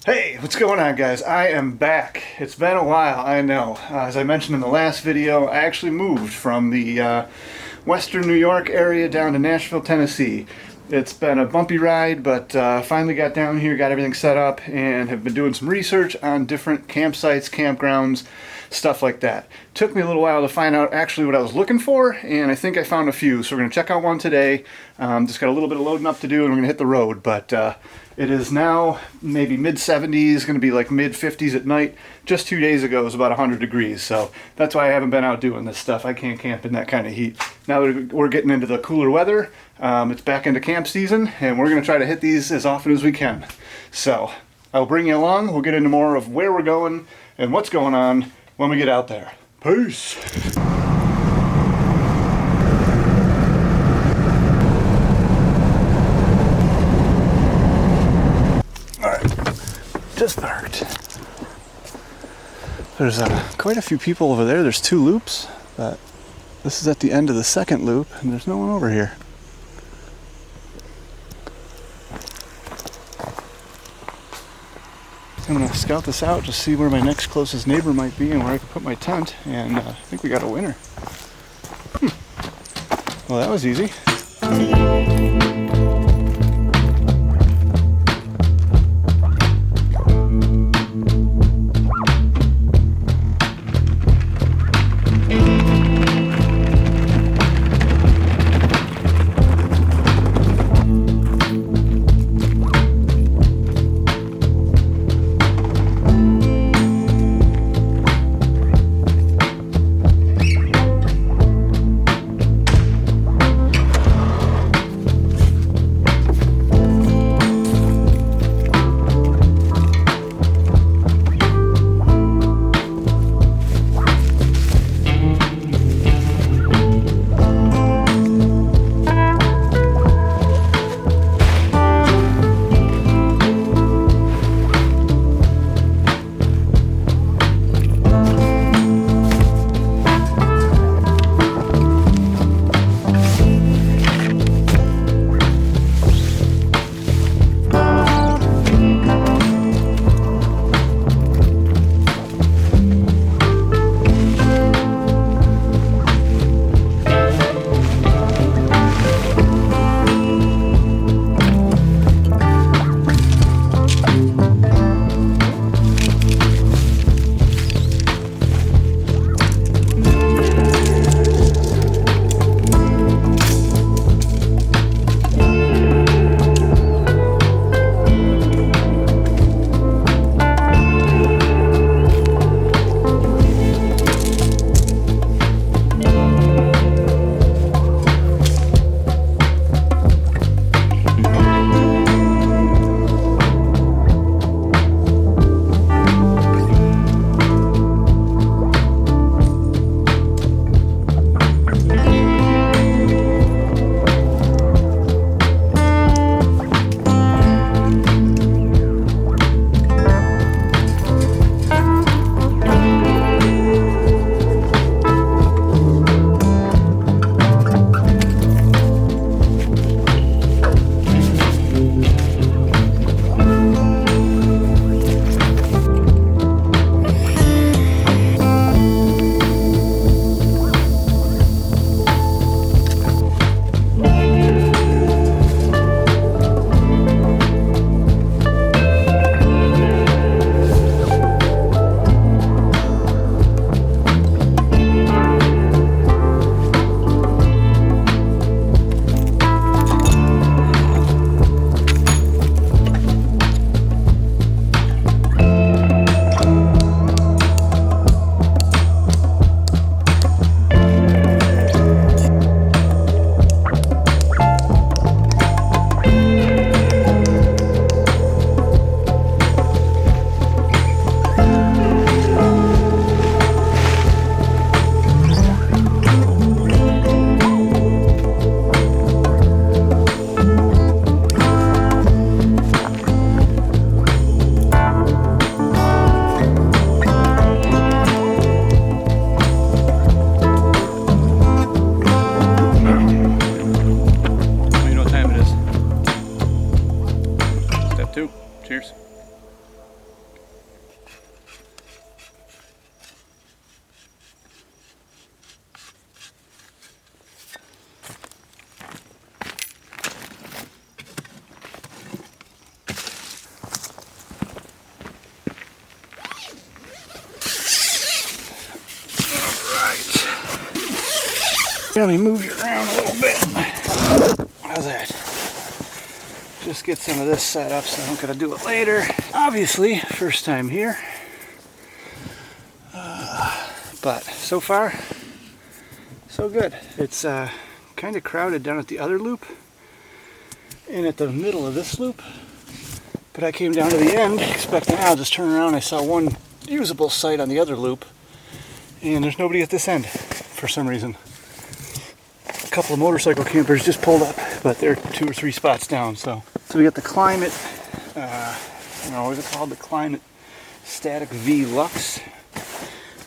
Hey, what's going on, guys? I am back. It's been a while, I know. As I mentioned in the last video, I actually moved from the western New York area down to Nashville, Tennessee. It's been a bumpy ride, but finally got down here, got everything set up, and have been doing some research on different campsites, campgrounds, stuff like that. Took me a little while to find out actually what I was looking for, and I think I found a few. So we're going to check out one today. Just got a little bit of loading up to do, and we're going to hit the road. But it is now maybe mid-70s, going to be like mid-50s at night. Just 2 days ago it was about 100 degrees, so that's why I haven't been out doing this stuff. I can't camp in that kind of heat. Now that we're getting into the cooler weather, it's back into camp season, and we're going to try to hit these as often as we can. So I'll bring you along. We'll get into more of where we're going and what's going on when we get out there. Peace! Just parked. There's quite a few people over there. There's 2 loops, but this is at the end of the second loop, and there's no one over here. I'm gonna scout this out, just see where my next closest neighbor might be and where I can put my tent, and I think we got a winner. Well, that was easy. Let me move you around a little bit. How's that? Just get some of this set up so I don't gotta do it later. Obviously, first time here. But so far, so good. It's kind of crowded down at the other loop and at the middle of this loop. But I came down to the end expecting I'll just turn around. I saw one usable site on the other loop and there's nobody at this end for some reason. A couple of motorcycle campers just pulled up, but they're 2 or 3 spots down. So we got the Climate, what is it called? The Climate Static V Lux.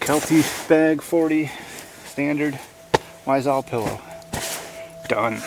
Kelty bag 40, standard, Wise-All pillow. Done.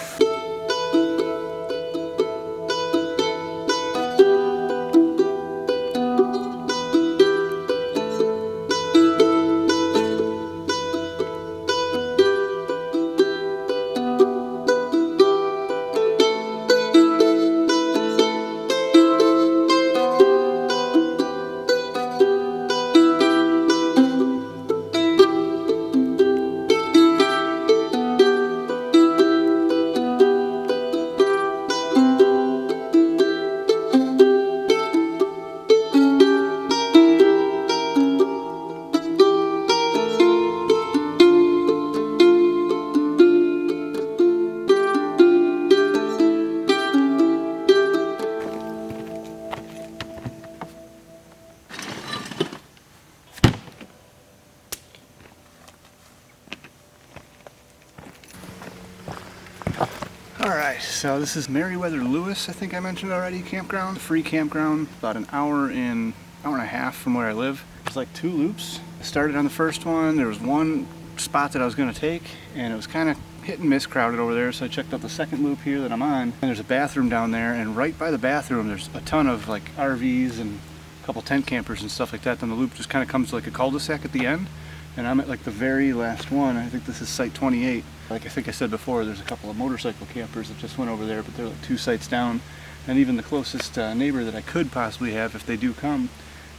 Alright, so this is Meriwether Lewis, I think I mentioned already, campground. Free campground, about an hour and a half from where I live. There's like 2 loops. I started on the first one. There was one spot that I was going to take, and it was kind of hit and miss crowded over there, so I checked out the second loop here that I'm on. And there's a bathroom down there, and right by the bathroom there's a ton of like RVs and a couple tent campers and stuff like that. Then the loop just kind of comes to like a cul-de-sac at the end, and I'm at like the very last one. I think this is site 28. Like I think I said before, there's a couple of motorcycle campers that just went over there, but they're like 2 sites down. And even the closest neighbor that I could possibly have, if they do come,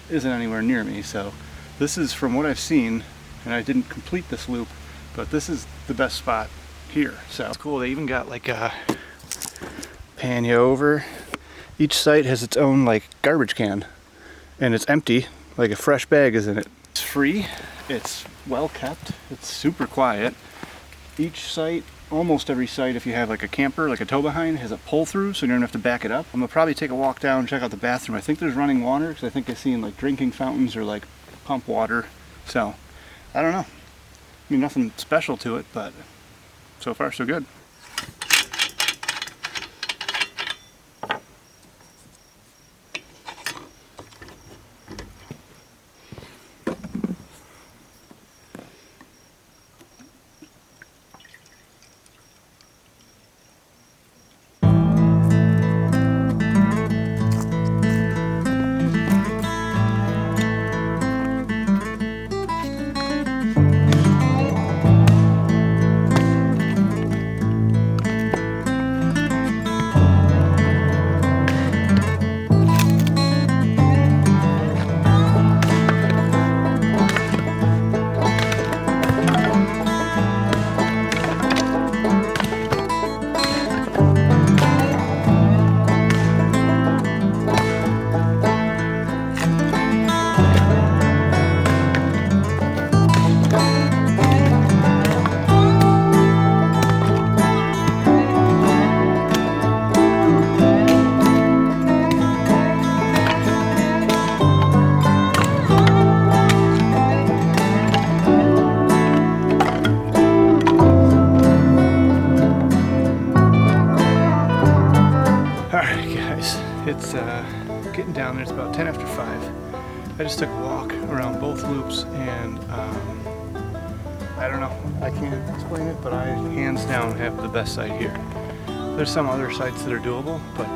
isn't anywhere near me. So this is, from what I've seen, and I didn't complete this loop, but this is the best spot here. So it's cool. They even got like a pan you over. Each site has its own like garbage can, and it's empty. Like a fresh bag is in it. It's free. It's well kept. It's super quiet. Each site, almost every site, if you have like a camper, like a tow behind, has a pull through, so you don't have to back it up. I'm gonna probably take a walk down and check out the bathroom. I think there's running water, because I think I've seen like drinking fountains or like pump water. So I don't know. I mean, nothing special to it, but so far so good. It's getting down there. It's about 10 after 5. I just took a walk around both loops, and I don't know, I can't explain it, but I hands down have the best site here. There's some other sites that are doable, but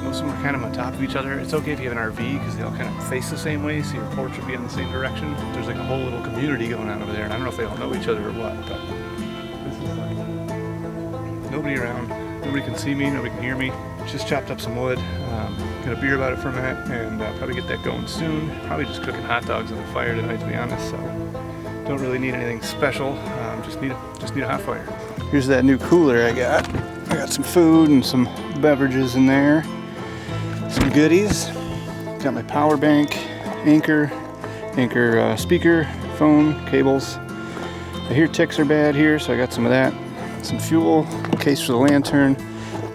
most of them are kind of on top of each other. It's okay if you have an RV because they all kind of face the same way, so your porch will be in the same direction. There's like a whole little community going on over there, and I don't know if they all know each other or what, but this is like nobody around. Nobody can see me, nobody can hear me. Just chopped up some wood, gonna beer about it for a minute, and probably get that going soon. Probably just cooking hot dogs on the fire tonight, to be honest, so don't really need anything special. Just need a hot fire. Here's that new cooler I got. I got some food and some beverages in there. Some goodies. Got my power bank, anchor speaker, phone, cables. I hear ticks are bad here, so I got some of that. Some fuel, case for the lantern.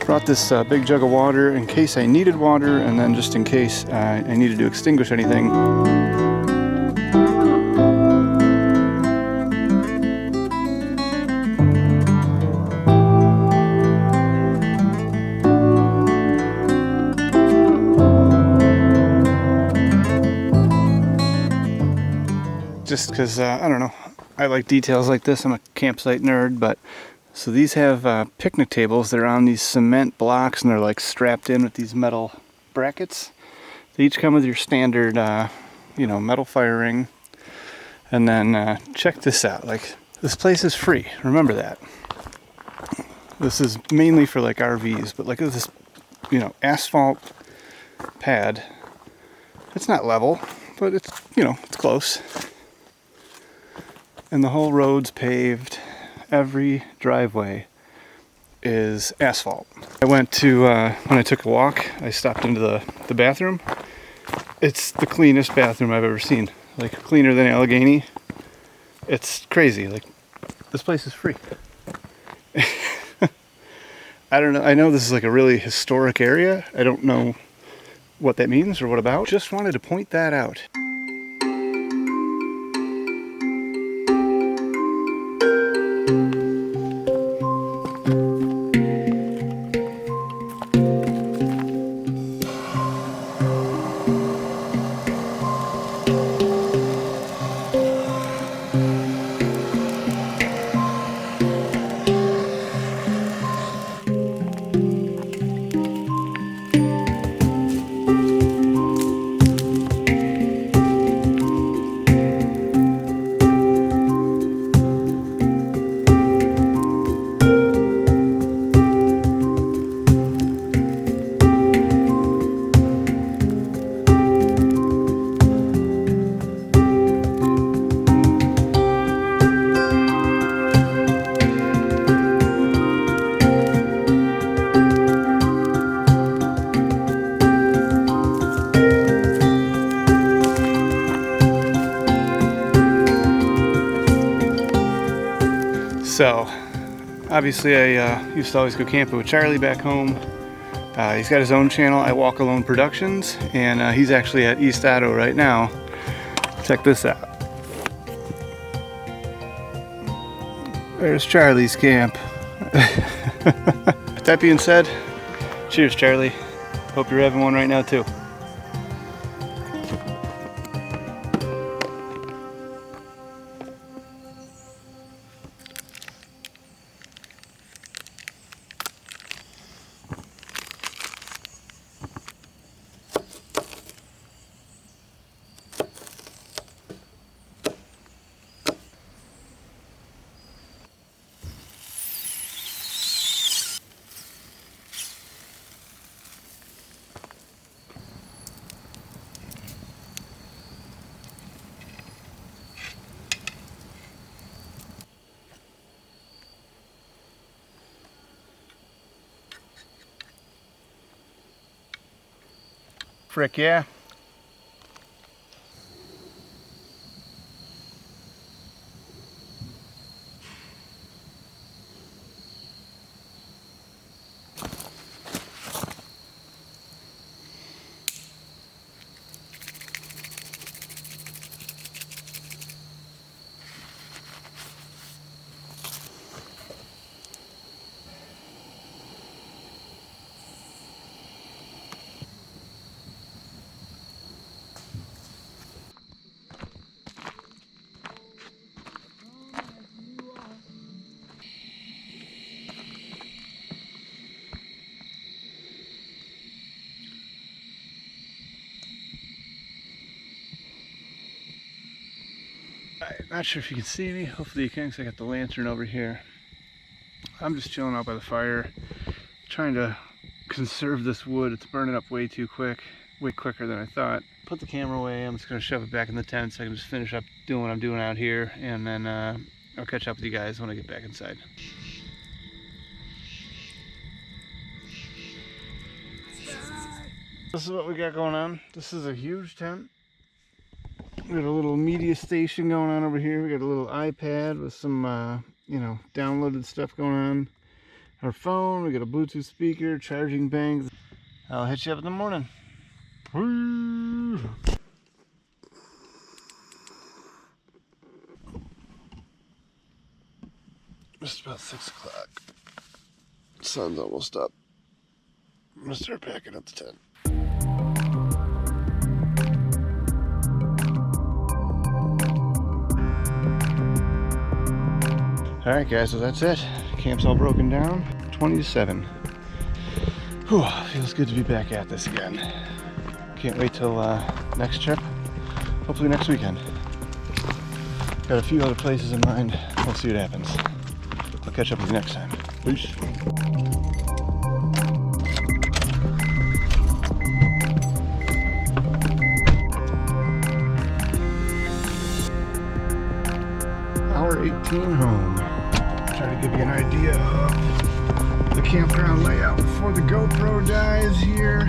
Brought this big jug of water in case I needed water, and then just in case I needed to extinguish anything. Just because, I don't know, I like details like this. I'm a campsite nerd, but so these have picnic tables. They're on these cement blocks and they're like strapped in with these metal brackets. They each come with your standard, metal fire ring. And then check this out. Like, this place is free. Remember that. This is mainly for like RVs, but look at this, asphalt pad. It's not level, but it's, it's close. And the whole road's paved. Every driveway is asphalt. I went to, when I took a walk, I stopped into the bathroom. It's the cleanest bathroom I've ever seen. Like, cleaner than Allegheny. It's crazy. Like, this place is free. I don't know. I know this is like a really historic area. I don't know what that means or what about. Just wanted to point that out. So, obviously I used to always go camping with Charlie back home. He's got his own channel, I Walk Alone Productions, and he's actually at East Otto right now. Check this out. There's Charlie's camp. With that being said, cheers, Charlie. Hope you're having one right now too. Frick yeah. Not sure if you can see me. Hopefully you can, because I got the lantern over here. I'm just chilling out by the fire, trying to conserve this wood. It's burning up way too quick, way quicker than I thought. Put the camera away. I'm just going to shove it back in the tent so I can just finish up doing what I'm doing out here. And then I'll catch up with you guys when I get back inside. This is what we got going on. This is a huge tent. We got a little media station going on over here. We got a little iPad with some, you know, downloaded stuff going on. Our phone, we got a Bluetooth speaker, charging bangs. I'll hit you up in the morning. Woo! Just about 6 o'clock. Sun's almost up. I'm gonna start packing up the tent. Alright guys, so that's it. Camp's all broken down. 20 to 7. Whew, feels good to be back at this again. Can't wait till next trip. Hopefully next weekend. Got a few other places in mind. We'll see what happens. I'll catch up with you next time. Peace. Hour 18 home. Try to give you an idea of the campground layout before the GoPro dies here.